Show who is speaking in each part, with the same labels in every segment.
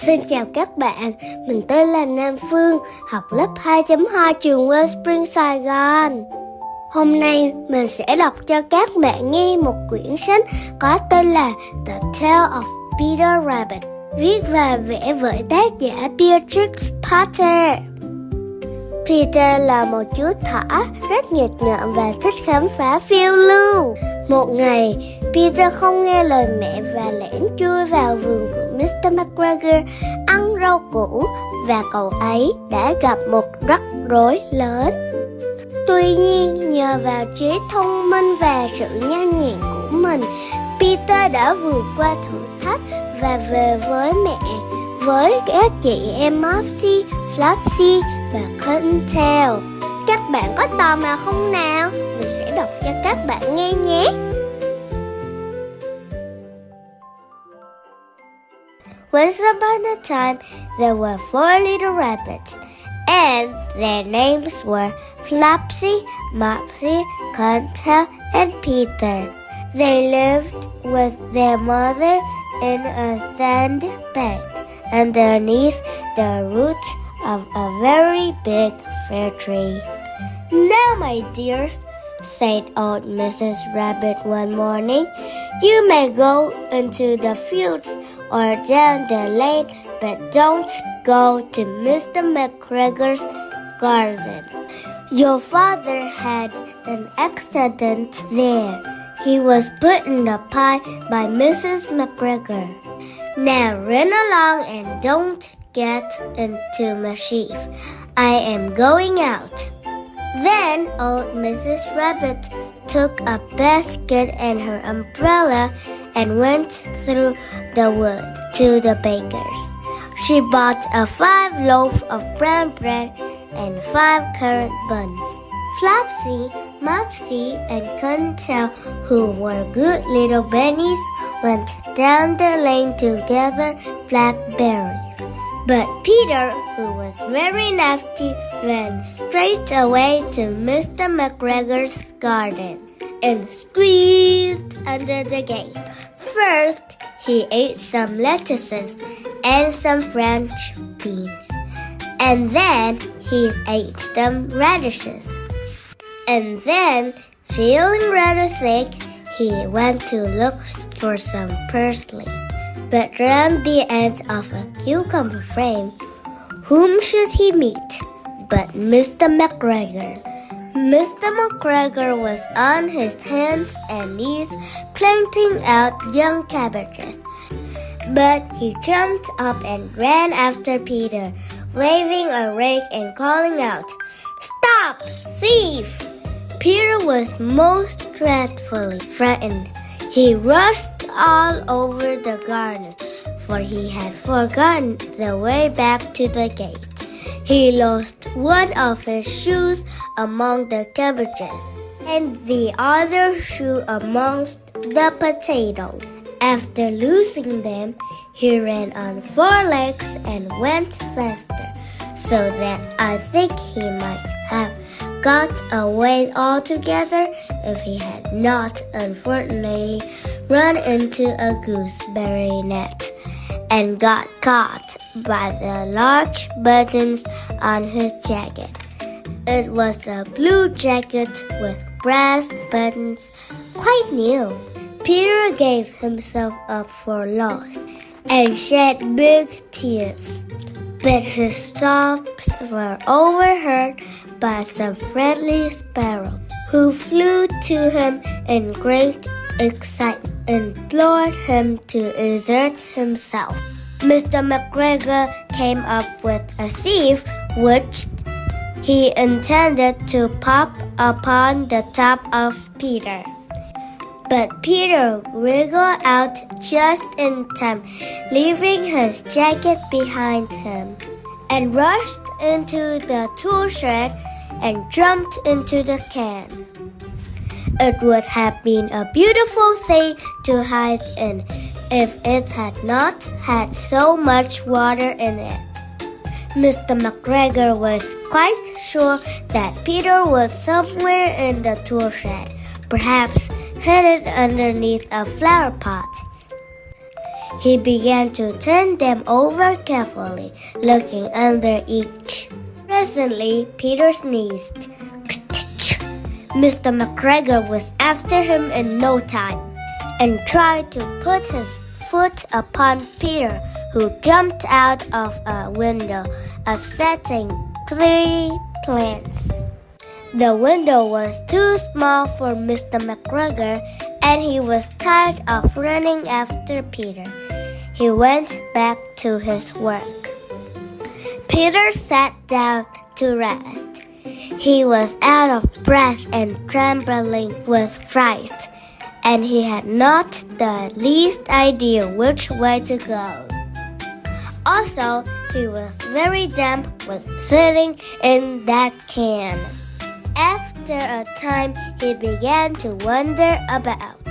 Speaker 1: Xin chào các bạn, mình tên là Nam Phương, học lớp 2.2 trường Wellspring Saigon. Hôm nay mình sẽ đọc cho các bạn nghe một quyển sách có tên là The Tale of Peter Rabbit, viết và vẽ bởi tác giả Beatrix Potter. Peter là một chú thỏ rất nghịch ngợm và thích khám phá phiêu lưu. Một ngày, Peter không nghe lời mẹ và lẻn chui vào vườn của Mr. McGregor ăn rau củ, và cậu ấy đã gặp một rắc rối lớn. Tuy nhiên, nhờ vào trí thông minh và sự nhanh nhẹn của mình, Peter đã vượt qua thử thách và về với mẹ, với các chị em Mopsy, Flopsy và Cottontail. Các bạn có tò mò không nào? Mình sẽ đọc cho các bạn nghe nhé. Once upon a time, there were 4 little rabbits, and their names were Flopsy, Mopsy, Cottontail, and Peter. They lived with their mother in a sand bank underneath the roots of a very big fir tree. "Now, my dears," said old Mrs. Rabbit one morning, "you may go into the fields or down the lane, but don't go to Mr. McGregor's garden. Your father had an accident there. He was put in a pie by Mrs. McGregor. Now run along and don't get into mischief. I am going out." Then old Mrs. Rabbit took a basket and her umbrella and went through the wood to the baker's. She bought 5 loaves of brown bread and 5 currant buns. Flopsy, Mopsy, and Cottontail, who were good little bunnies, went down the lane to gather blackberries. But Peter, who was very nasty, ran straight away to Mr. McGregor's garden and squeezed under the gate. First, he ate some lettuces and some French beans, and then he ate some radishes. And then, feeling rather sick, he went to look for some parsley. But round the end of a cucumber frame, whom should he meet but Mr. McGregor? Mr. McGregor was on his hands and knees planting out young cabbages. But he jumped up and ran after Peter, waving a rake and calling out, "Stop, thief!" Peter was most dreadfully frightened. He rushed all over the garden, for he had forgotten the way back to the gate. He lost one of his shoes among the cabbages, and the other shoe amongst the potatoes. After losing them, he ran on 4 legs and went faster, so that I think he might have got away altogether if he had not unfortunately run into a gooseberry net and got caught by the large buttons on his jacket. It was a blue jacket with brass buttons, quite new. Peter gave himself up for lost and shed big tears, but his sobs were overheard by some friendly sparrow, who flew to him in great excitement and implored him to exert himself. Mr. McGregor came up with a sieve which he intended to pop upon the top of Peter. But Peter wriggled out just in time, leaving his jacket behind him, and rushed into the tool shed and jumped into the can. It would have been a beautiful thing to hide in if it had not had so much water in it. Mr. McGregor was quite sure that Peter was somewhere in the tool shed, perhaps hidden underneath a flower pot. He began to turn them over carefully, looking under each. Presently, Peter sneezed. Mr. McGregor was after him in no time and tried to put his foot upon Peter, who jumped out of a window, upsetting 3 plants. The window was too small for Mr. McGregor, and he was tired of running after Peter. He went back to his work. Peter sat down to rest. He was out of breath and trembling with fright, and he had not the least idea which way to go. Also, he was very damp with sitting in that can. After a time, he began to wander about,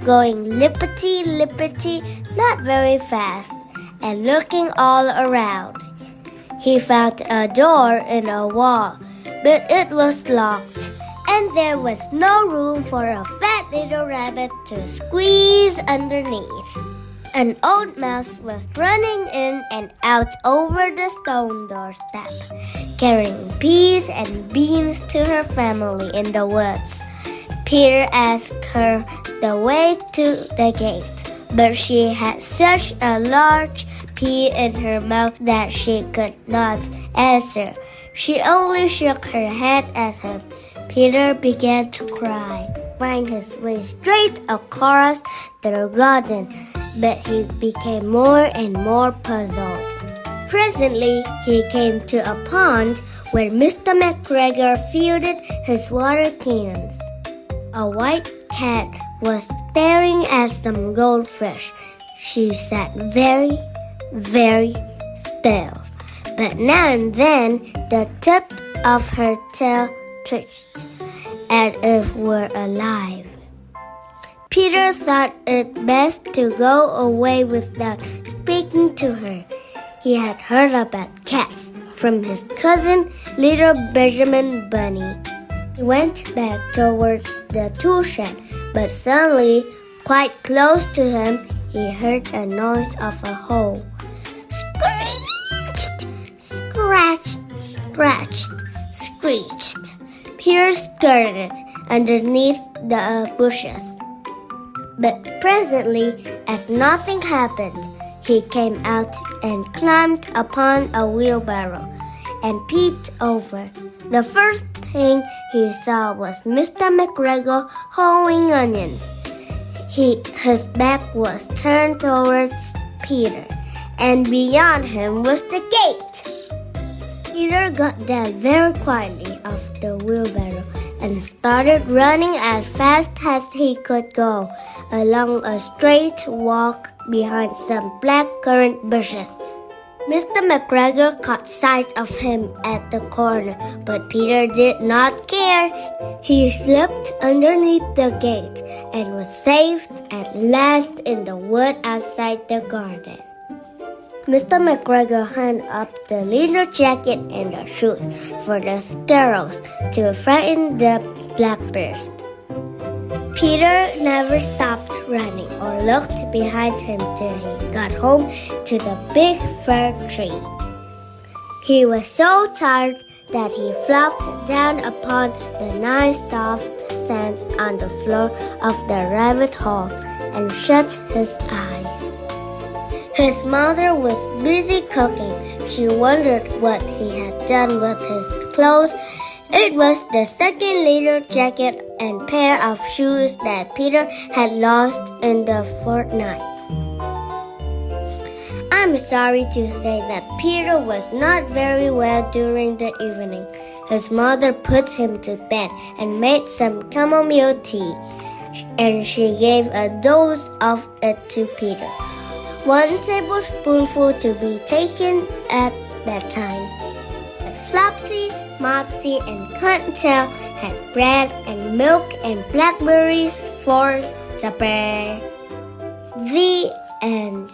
Speaker 1: going lippity-lippity, not very fast, and looking all around. He found a door in a wall, but it was locked, and there was no room for a fat little rabbit to squeeze underneath. An old mouse was running in and out over the stone doorstep, carrying peas and beans to her family in the woods. Peter asked her the way to the gate, but she had such a large pea in her mouth that she could not answer. She only shook her head at him. Peter began to cry, find his way straight across the garden, but he became more and more puzzled. Presently, he came to a pond where Mr. McGregor filled his water cans. A white cat was staring at some goldfish. She sat very, very still, but now and then the tip of her tail twitched, as if were alive. Peter thought it best to go away without speaking to her. He had heard about cats from his cousin, little Benjamin Bunny. He went back towards the tool shed, but suddenly, quite close to him, he heard a noise of a hoe. Screeched, scratched, scratched, screeched. Peter skirted underneath the bushes. But presently, as nothing happened, he came out and climbed upon a wheelbarrow and peeped over. The first thing he saw was Mr. McGregor hoeing onions. His back was turned towards Peter, and beyond him was the gate. Peter got down very quietly off the wheelbarrow and started running as fast as he could go along a straight walk behind some blackcurrant bushes. Mr. McGregor caught sight of him at the corner, but Peter did not care. He slipped underneath the gate and was safe at last in the wood outside the garden. Mr. McGregor hung up the little jacket and the shoes for the sparrows to frighten the blackbirds. Peter never stopped running or looked behind him till he got home to the big fir tree. He was so tired that he flopped down upon the nice soft sand on the floor of the rabbit hole and shut his eyes. His mother was busy cooking. She wondered what he had done with his clothes. It was the second little jacket and pair of shoes that Peter had lost in the fortnight. I'm sorry to say that Peter was not very well during the evening. His mother put him to bed and made some chamomile tea, and she gave a dose of it to Peter. 1 tablespoonful to be taken at bedtime. But Flopsy, Mopsy, and Cottontail had bread and milk and blackberries for supper. The end.